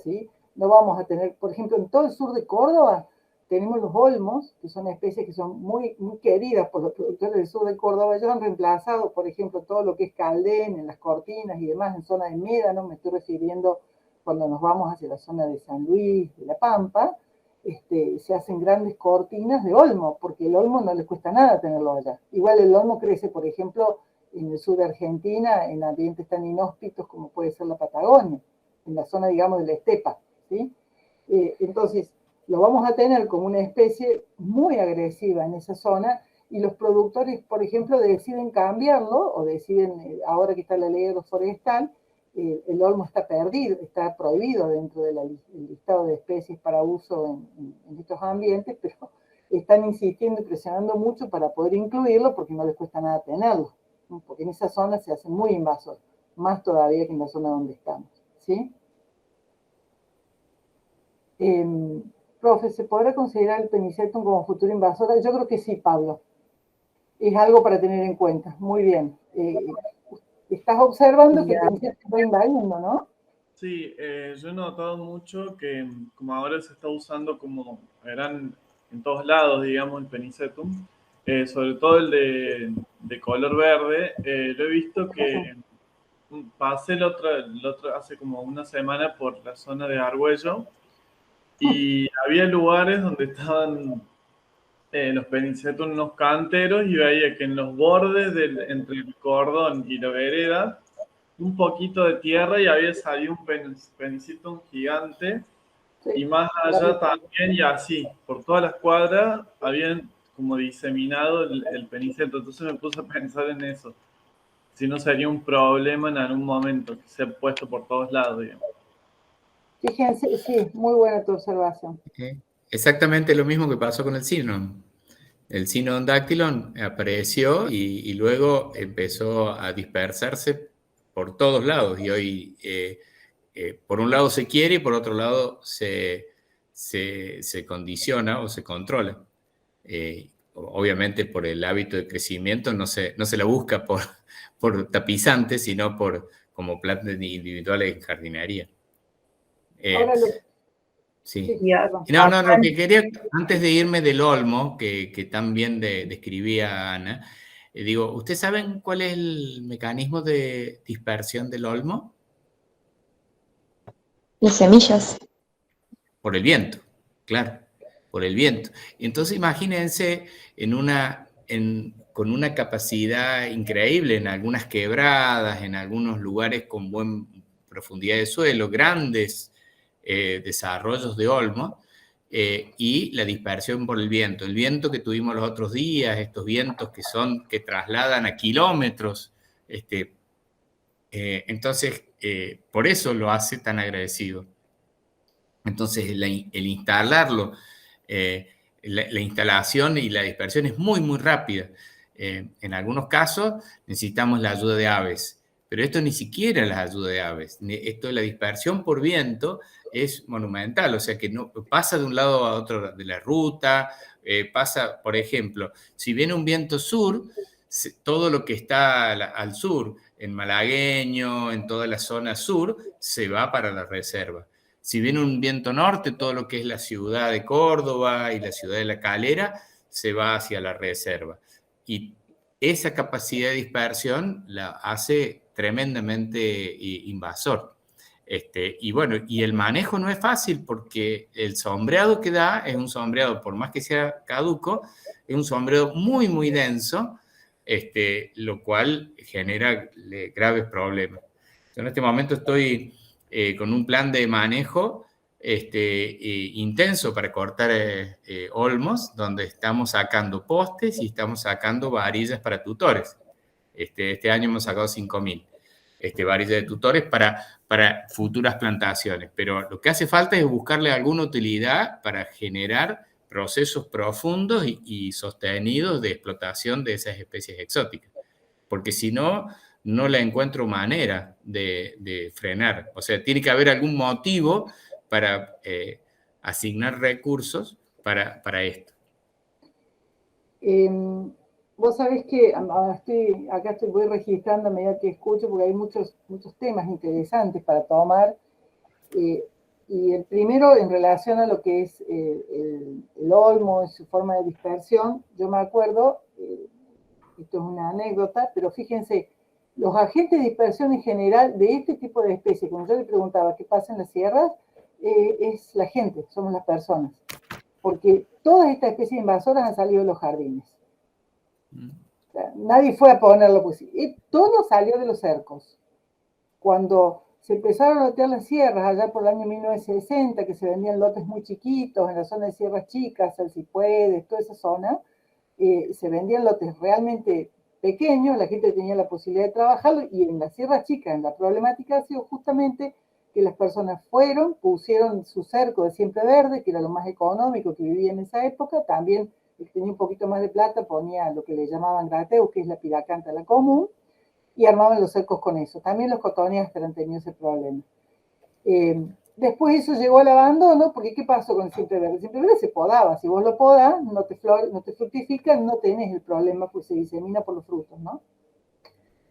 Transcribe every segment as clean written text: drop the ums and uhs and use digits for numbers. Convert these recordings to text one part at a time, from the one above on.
¿sí? No vamos a tener, por ejemplo, en todo el sur de Córdoba, tenemos los olmos, que son especies que son muy, muy queridas por los productores del sur de Córdoba. Ellos han reemplazado, por ejemplo, todo lo que es caldén en las cortinas y demás en zona de médano. Me estoy refiriendo cuando nos vamos hacia la zona de San Luis, de La Pampa, se hacen grandes cortinas de olmo, porque el olmo no les cuesta nada tenerlo allá. Igual el olmo crece, por ejemplo, en el sur de Argentina, en ambientes tan inhóspitos como puede ser la Patagonia, en la zona, digamos, de la estepa, ¿sí? Entonces, lo vamos a tener como una especie muy agresiva en esa zona, y los productores, por ejemplo, deciden cambiarlo, o deciden, ahora que está la ley agroforestal, el olmo está perdido, está prohibido dentro del listado de especies para uso en estos ambientes, pero están insistiendo y presionando mucho para poder incluirlo porque no les cuesta nada tenerlo, ¿no? Porque en esa zona se hace muy invasor, más todavía que en la zona donde estamos, ¿sí? Profe, ¿se podrá considerar el Penicetum como futuro invasor? Yo creo que sí, Pablo. Es algo para tener en cuenta. Muy bien. Estás observando que el Penicetum va invadiendo, ¿no? Sí, yo he notado mucho que como ahora se está usando como eran en todos lados, digamos, el Penicetum, sobre todo de color verde, lo he visto que pasé hace como una semana por la zona de Argüello y había lugares donde estaban los Penicetum unos canteros y veía que en los bordes entre el cordón y la vereda un poquito de tierra y había salido un Penicetum gigante y Sí. más allá también y así, por todas las cuadras habían como diseminado el Penicetum. Entonces me puse a pensar en eso, si no sería un problema en algún momento que se ha puesto por todos lados, digamos. Fíjense, sí, muy buena tu observación. Exactamente lo mismo que pasó con el Cynon. El Cynon dactylon apareció y luego empezó a dispersarse por todos lados y hoy por un lado se quiere y por otro lado se condiciona o se controla. Obviamente por el hábito de crecimiento no se la busca por tapizantes, sino como plantas individuales en jardinería. Ahora Sí. sí, perdón. No, lo que quería, antes de irme del olmo, que también describía Ana, digo, ¿ustedes saben cuál es el mecanismo de dispersión del olmo? Las semillas. Por el viento, claro, por el viento. Entonces imagínense con una capacidad increíble en algunas quebradas, en algunos lugares con buena profundidad de suelo, grandes desarrollos de olmo, y la dispersión por el viento. El viento que tuvimos los otros días, estos vientos que trasladan a kilómetros, entonces por eso lo hace tan agresivo. Entonces, el instalarlo, la instalación y la dispersión es muy, muy rápida. En algunos casos necesitamos la ayuda de aves, pero esto ni siquiera la ayuda de aves. Esto, la dispersión por viento es monumental, o sea que no, pasa de un lado a otro de la ruta, pasa, por ejemplo, si viene un viento sur, todo lo que está al sur, en Malagueño, en toda la zona sur, se va para la reserva. Si viene un viento norte, todo lo que es la ciudad de Córdoba y la ciudad de La Calera se va hacia la reserva. Y esa capacidad de dispersión la hace tremendamente invasor. Y bueno, y el manejo no es fácil porque el sombreado que da es un sombreado, por más que sea caduco, es un sombreado muy, muy denso, lo cual genera graves problemas. Yo en este momento estoy con un plan de manejo intenso para cortar olmos, donde estamos sacando postes y estamos sacando varillas para tutores. Este año hemos sacado 5.000 varillas de tutores para futuras plantaciones, pero lo que hace falta es buscarle alguna utilidad para generar procesos profundos y sostenidos de explotación de esas especies exóticas, porque si no, no la encuentro manera de frenar. O sea, tiene que haber algún motivo para asignar recursos para esto. Vos sabés que voy registrando a medida que escucho, porque hay muchos temas interesantes para tomar. Y el primero, en relación a lo que es el olmo y su forma de dispersión, yo me acuerdo, esto es una anécdota, pero fíjense, los agentes de dispersión en general de este tipo de especies, cuando yo le preguntaba qué pasa en las sierras, es la gente, somos las personas. Porque todas estas especies invasoras han salido de los jardines. O sea, nadie fue a ponerlo, pues. Y todo salió de los cercos. Cuando se empezaron a lotear las sierras, allá por el año 1960, que se vendían lotes muy chiquitos, en la zona de Sierras Chicas, Salsipuedes, toda esa zona, se vendían lotes realmente pequeños, la gente tenía la posibilidad de trabajarlo, y en las Sierras Chicas, la problemática ha sido justamente que las personas fueron, pusieron su cerco de siempre verde, que era lo más económico que vivía en esa época, también el que tenía un poquito más de plata ponía lo que le llamaban grateus, que es la piracanta, la común, y armaban los cercos con eso. También los cotoneas han tenido ese problema. Después eso llegó al abandono, porque ¿qué pasó con el siempre verde? El siempre verde se podaba, si vos lo podás, no te fructifica, no tenés el problema, pues se disemina por los frutos, ¿no?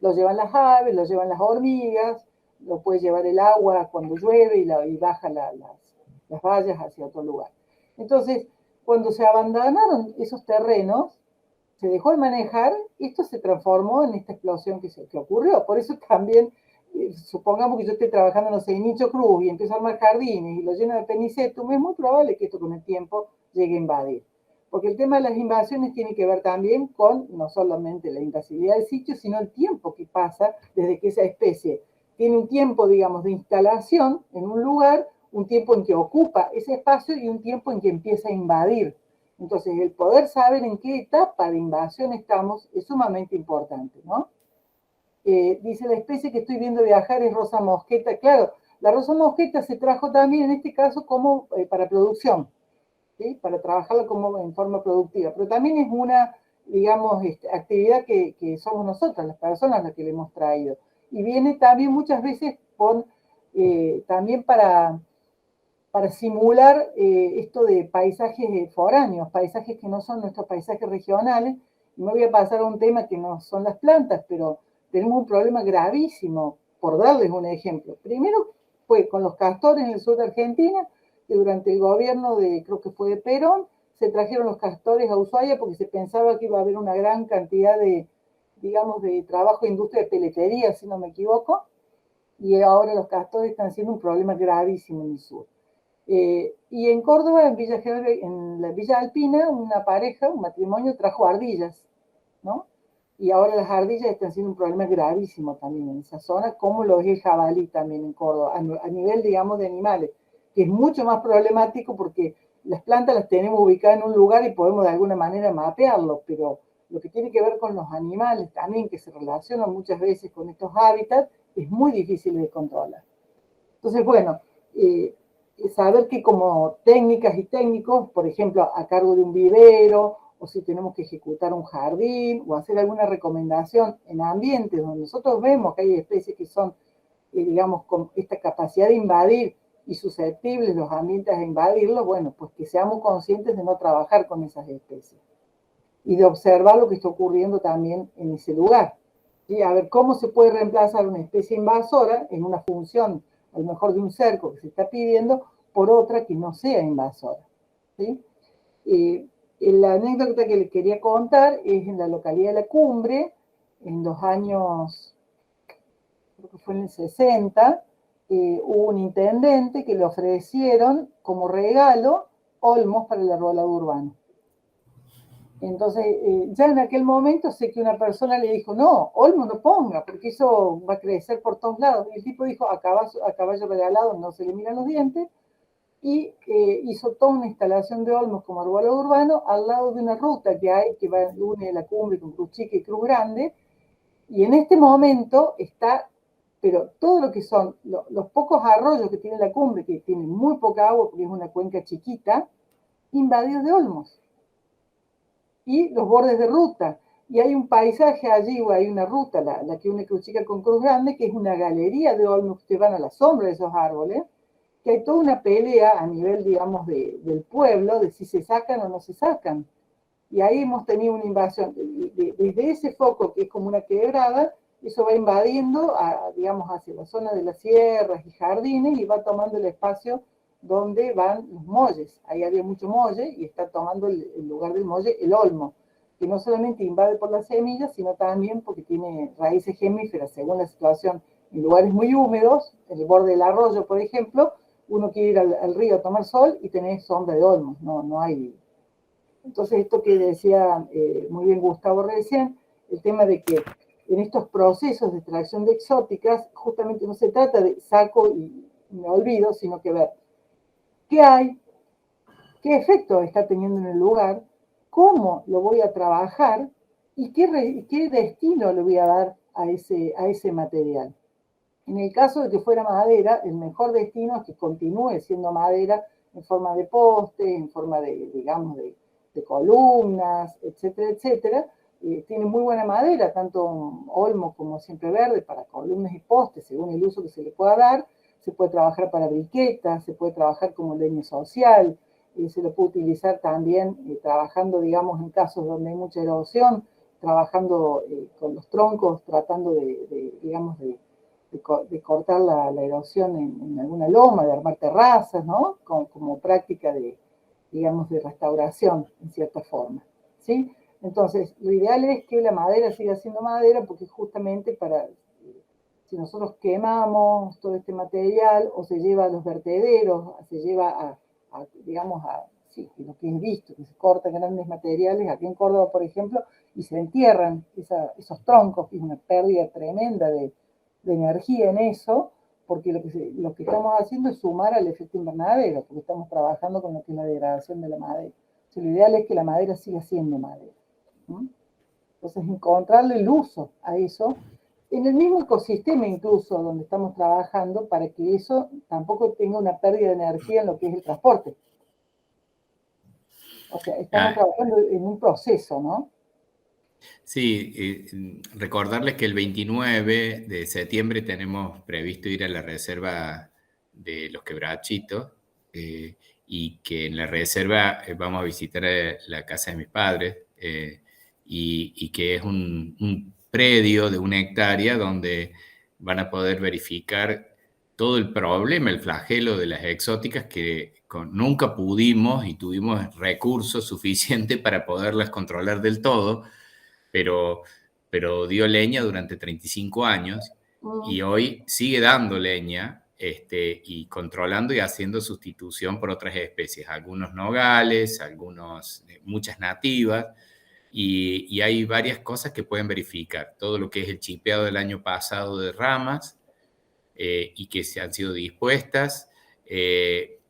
Lo llevan las aves, lo llevan las hormigas, lo puede llevar el agua cuando llueve y baja las vallas hacia otro lugar. Entonces, cuando se abandonaron esos terrenos, se dejó de manejar, esto se transformó en esta explosión que ocurrió. Por eso también, supongamos que yo esté trabajando, no sé, en Nicho Cruz y empiezo a armar jardines y lo lleno de penicetum, es muy probable que esto con el tiempo llegue a invadir. Porque el tema de las invasiones tiene que ver también con no solamente la invasividad del sitio, sino el tiempo que pasa desde que esa especie tiene un tiempo, digamos, de instalación en un lugar, un tiempo en que ocupa ese espacio y un tiempo en que empieza a invadir. Entonces, el poder saber en qué etapa de invasión estamos es sumamente importante, ¿no? Dice, la especie que estoy viendo viajar es rosa mosqueta. Claro, la rosa mosqueta se trajo también, en este caso, como para producción, ¿sí? Para trabajarla como en forma productiva. Pero también es una, digamos, actividad que somos nosotras, las personas, las que le hemos traído. Y viene también muchas veces también para simular esto de paisajes foráneos, paisajes que no son nuestros paisajes regionales. Y me voy a pasar a un tema que no son las plantas, pero tenemos un problema gravísimo, por darles un ejemplo. Primero fue con los castores en el sur de Argentina, que durante el gobierno creo que fue de Perón, se trajeron los castores a Ushuaia porque se pensaba que iba a haber una gran cantidad de, digamos, de trabajo de industria de peletería, si no me equivoco, y ahora los castores están siendo un problema gravísimo en el sur. Y en Córdoba, en la Villa Alpina, una pareja, un matrimonio, trajo ardillas, ¿no? Y ahora las ardillas están siendo un problema gravísimo también en esa zona, como lo es el jabalí también en Córdoba, a nivel, digamos, de animales, que es mucho más problemático porque las plantas las tenemos ubicadas en un lugar y podemos de alguna manera mapearlo, pero lo que tiene que ver con los animales también, que se relacionan muchas veces con estos hábitats, es muy difícil de controlar. Entonces, bueno, saber que como técnicas y técnicos, por ejemplo, a cargo de un vivero, o si tenemos que ejecutar un jardín, o hacer alguna recomendación en ambientes donde nosotros vemos que hay especies que son, digamos, con esta capacidad de invadir y susceptibles los ambientes a invadirlos, bueno, pues que seamos conscientes de no trabajar con esas especies y de observar lo que está ocurriendo también en ese lugar. ¿Sí? A ver cómo se puede reemplazar una especie invasora en una función, a lo mejor de un cerco que se está pidiendo, por otra que no sea invasora. ¿Sí? La anécdota que le quería contar es en la localidad de La Cumbre, en los años, creo que fue en el 60, hubo un intendente que le ofrecieron como regalo olmos para el arbolado urbano. Entonces, ya en aquel momento sé que una persona le dijo, no, olmo no ponga, porque eso va a crecer por todos lados. Y el tipo dijo, a caballo regalado no se le miran los dientes, y hizo toda una instalación de olmos como arbolado urbano al lado de una ruta que hay, que une La Cumbre con Cruz Chica y Cruz Grande, y en este momento está, pero todo lo que son los pocos arroyos que tiene La Cumbre, que tienen muy poca agua porque es una cuenca chiquita, invadidos de olmos. Y los bordes de ruta. Y hay un paisaje allí, o hay una ruta, la que une Cruz Chica con Cruz Grande, que es una galería de olmos que van a la sombra de esos árboles, que hay toda una pelea a nivel, digamos, del pueblo, de si se sacan o no se sacan. Y ahí hemos tenido una invasión. Desde ese foco, que es como una quebrada, eso va invadiendo, digamos, hacia la zona de las sierras y jardines, y va tomando el espacio donde van los molles. Ahí había mucho molle y está tomando el lugar del molle el olmo, que no solamente invade por las semillas, sino también porque tiene raíces gemíferas según la situación. En lugares muy húmedos, en el borde del arroyo, por ejemplo, uno quiere ir al río a tomar sol y tener sombra de olmos, no hay. Entonces, esto que decía muy bien Gustavo recién, el tema de que en estos procesos de extracción de exóticas, justamente no se trata de saco y me olvido, sino que ver qué hay, qué efecto está teniendo en el lugar, cómo lo voy a trabajar y qué destino le voy a dar a ese material. En el caso de que fuera madera, el mejor destino es que continúe siendo madera en forma de poste, en forma de, digamos, de columnas, etcétera, etcétera. Tiene muy buena madera, tanto olmo como siempreverde, para columnas y postes, según el uso que se le pueda dar. Se puede trabajar para briquetas, se puede trabajar como leña social, se lo puede utilizar también trabajando, digamos, en casos donde hay mucha erosión, trabajando con los troncos, tratando digamos, de cortar la erosión en alguna loma, de armar terrazas, ¿no? Como práctica digamos, de restauración, en cierta forma, ¿sí? Entonces, lo ideal es que la madera siga siendo madera, porque justamente si nosotros quemamos todo este material, o se lleva a los vertederos, se lleva digamos, sí, lo que es visto, que se cortan grandes materiales, aquí en Córdoba, por ejemplo, y se entierran esos troncos, que es una pérdida tremenda de energía en eso, porque lo que estamos haciendo es sumar al efecto invernadero, porque estamos trabajando con lo que es la degradación de la madera. O sea, lo ideal es que la madera siga siendo madera, ¿no? Entonces, encontrarle el uso a eso, en el mismo ecosistema incluso donde estamos trabajando, para que eso tampoco tenga una pérdida de energía en lo que es el transporte. O sea, estamos trabajando en un proceso, ¿no? Sí, recordarles que el 29 de septiembre tenemos previsto ir a la reserva de los Quebrachitos, y que en la reserva vamos a visitar la casa de mis padres, y que es un predio de 1 hectárea donde van a poder verificar todo el problema, el flagelo de las exóticas que nunca pudimos y tuvimos recursos suficientes para poderlas controlar del todo, pero dio leña durante 35 años y hoy sigue dando leña, y controlando y haciendo sustitución por otras especies, algunos nogales, muchas nativas, y hay varias cosas que pueden verificar. Todo lo que es el chipeado del año pasado de ramas, y que se han sido dispuestas,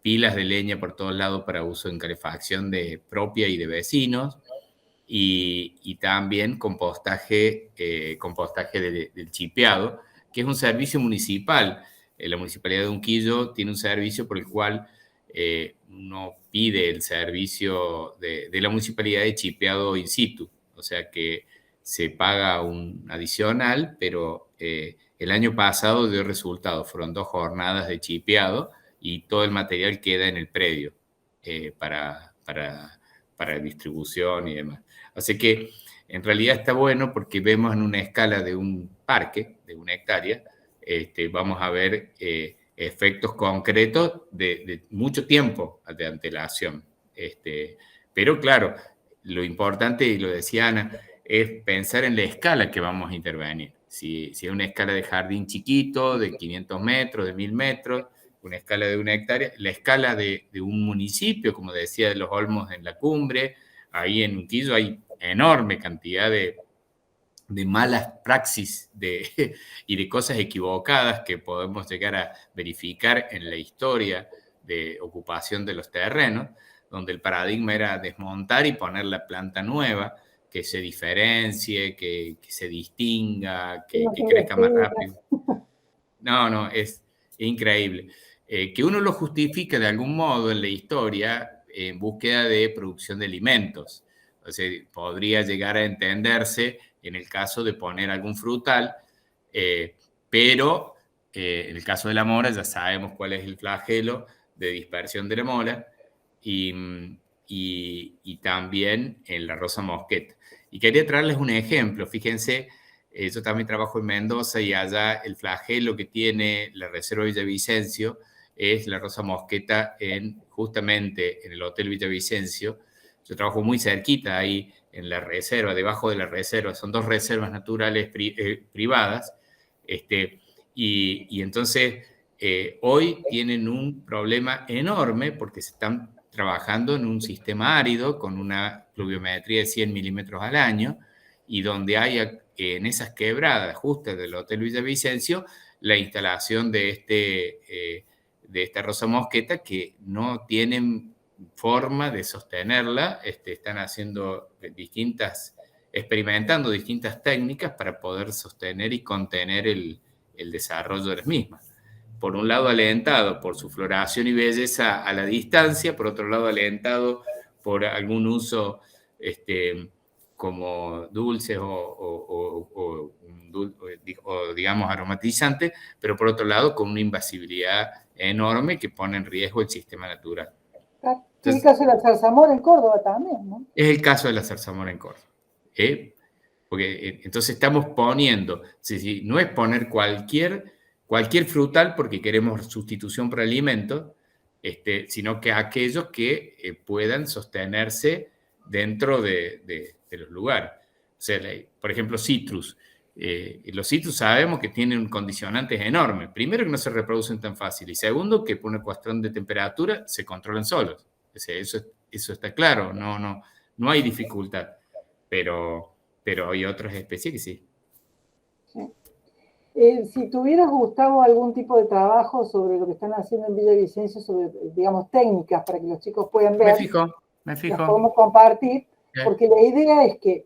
pilas de leña por todos lados para uso en calefacción propia y de vecinos, y también compostaje del chipeado, que es un servicio municipal. La Municipalidad de Unquillo tiene un servicio por el cual uno pide el servicio de la Municipalidad de chipeado in situ, o sea que se paga un adicional, pero el año pasado dio resultado. Fueron 2 jornadas de chipeado y todo el material queda en el predio para distribución y demás. Así que en realidad está bueno porque vemos en una escala de un parque, de 1 hectárea, vamos a ver efectos concretos de mucho tiempo de antelación. Pero claro, lo importante, y lo decía Ana, es pensar en la escala que vamos a intervenir. Si es una escala de jardín chiquito, de 500 metros, de 1000 metros, una escala de 1 hectárea, la escala de un municipio, como decía, de Los Olmos en la Cumbre. Ahí en Unquillo hay enorme cantidad de malas praxis y de cosas equivocadas que podemos llegar a verificar en la historia de ocupación de los terrenos, donde el paradigma era desmontar y poner la planta nueva, que se diferencie, que se distinga, que crezca más rápido. No, es increíble. Que uno lo justifique de algún modo en la historia en búsqueda de producción de alimentos. O sea, podría llegar a entenderse en el caso de poner algún frutal, pero en el caso de la mora ya sabemos cuál es el flagelo de dispersión de la mora, y también en la rosa mosqueta. Y quería traerles un ejemplo. Fíjense, yo también trabajo en Mendoza y allá el flagelo que tiene la Reserva Villavicencio es la Rosa Mosqueta justamente en el Hotel Villavicencio. Yo trabajo muy cerquita ahí en la reserva, debajo de la reserva, son 2 reservas naturales privadas, y entonces hoy tienen un problema enorme porque se están trabajando en un sistema árido con una pluviometría de 100 milímetros al año, y donde hay en esas quebradas justas del Hotel Villavicencio la instalación de esta Rosa Mosqueta, que no tienen forma de sostenerla. Están experimentando distintas técnicas para poder sostener y contener el desarrollo de las mismas. Por un lado, alentado por su floración y belleza a la distancia, por otro lado, alentado por algún uso como dulces o digamos aromatizantes, pero por otro lado con una invasibilidad enorme que pone en riesgo el sistema natural. Es el caso de la zarzamora en Córdoba también, ¿no? Es el caso de la zarzamora en Córdoba. Porque entonces estamos poniendo, no es poner cualquier frutal porque queremos sustitución por alimento, sino que aquellos que puedan sostenerse dentro de los lugares. O sea, por ejemplo, citrus. Los citrus sabemos que tienen condicionantes enormes. Primero, que no se reproducen tan fácil. Y segundo, que por una cuestión de temperatura se controlan solos. O sea, eso está claro. No hay dificultad. Pero hay otras especies que sí. Si tuvieras, Gustavo, algún tipo de trabajo sobre lo que están haciendo en Villavicencio, sobre, digamos, técnicas para que los chicos puedan ver, me fijo. las podemos compartir, porque la idea es que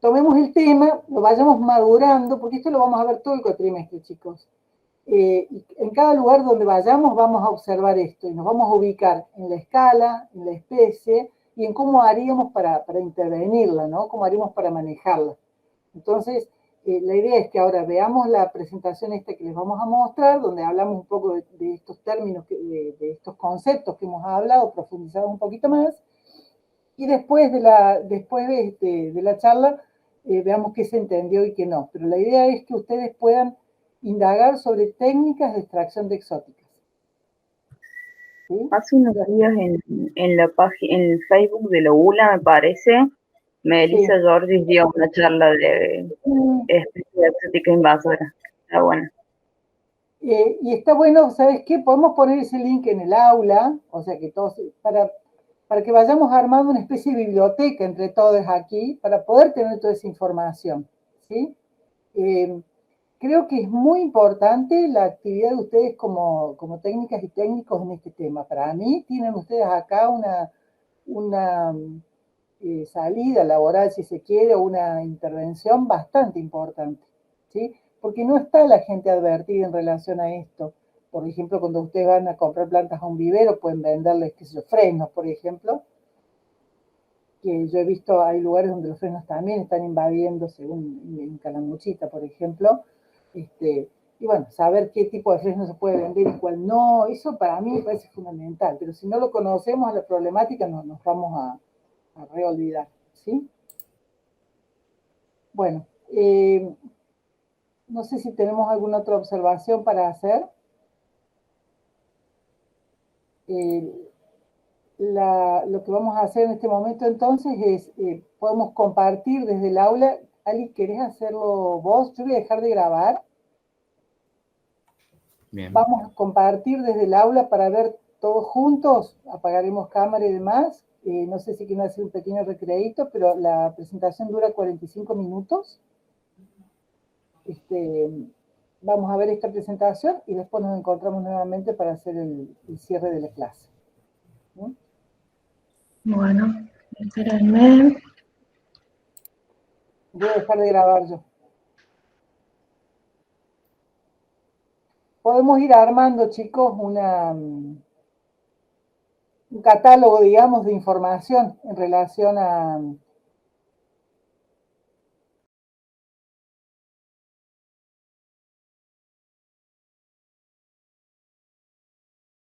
tomemos el tema, lo vayamos madurando, porque esto lo vamos a ver todo el cuatrimestre, chicos. Y en cada lugar donde vayamos vamos a observar esto y nos vamos a ubicar en la escala, en la especie y en cómo haríamos para intervenirla, ¿no? Cómo haríamos para manejarla. Entonces, la idea es que ahora veamos la presentación esta que les vamos a mostrar, donde hablamos un poco de estos términos, de estos conceptos que hemos hablado, profundizado un poquito más, y después de la charla veamos qué se entendió y qué no. Pero la idea es que ustedes puedan indagar sobre técnicas de extracción de exóticas. ¿Sí? Hace unos días en el Facebook de la ULA, me parece, Melissa Jordi dio una charla de exótica invasora. Está buena. Y está bueno, ¿sabes qué? Podemos poner ese link en el aula, o sea que todos, para que vayamos armando una especie de biblioteca entre todos aquí, para poder tener toda esa información, ¿sí? Creo que es muy importante la actividad de ustedes como técnicas y técnicos en este tema. Para mí tienen ustedes acá una salida laboral, si se quiere, o una intervención bastante importante, ¿sí? Porque no está la gente advertida en relación a esto. Por ejemplo, cuando ustedes van a comprar plantas a un vivero, pueden venderles, qué sé yo, frenos, por ejemplo, que yo he visto, hay lugares donde los frenos también están invadiendo, según en Calamuchita, por ejemplo, y bueno, saber qué tipo de fresno se puede vender y cuál no, eso para mí me parece fundamental, pero si no lo conocemos a la problemática nos vamos a reolvidar, ¿sí? Bueno, no sé si tenemos alguna otra observación para hacer. Lo que vamos a hacer en este momento entonces es, podemos compartir desde el aula. Ali, ¿querés hacerlo vos? Yo voy a dejar de grabar. Bien. Vamos a compartir desde el aula para ver todos juntos, apagaremos cámara y demás. No sé si quieren hacer un pequeño recreíto, pero la presentación dura 45 minutos. Vamos a ver esta presentación y después nos encontramos nuevamente para hacer el cierre de la clase. ¿Sí? Bueno, espérenme. Voy a dejar de grabar yo. Podemos ir armando, chicos, un catálogo, digamos, de información en relación